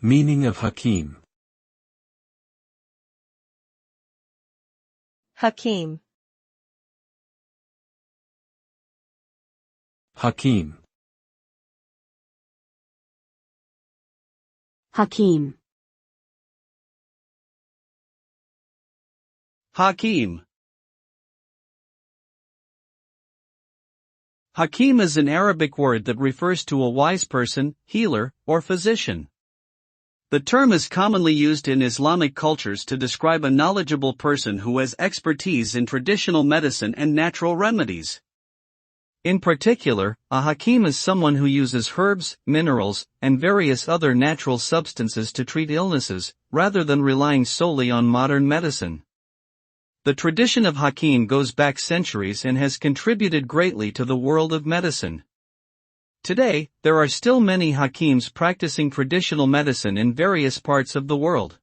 Meaning of hakim. Hakim. Hakim. hakim, Hakim. Hakim is an Arabic word that refers to a wise person, healer, or physician. The term is commonly used in Islamic cultures to describe a knowledgeable person who has expertise in traditional medicine and natural remedies. In particular, a hakim is someone who uses herbs, minerals, and various other natural substances to treat illnesses, rather than relying solely on modern medicine. The tradition of hakim goes back centuries and has contributed greatly to the world of medicine. Today, there are still many hakims practicing traditional medicine in various parts of the world.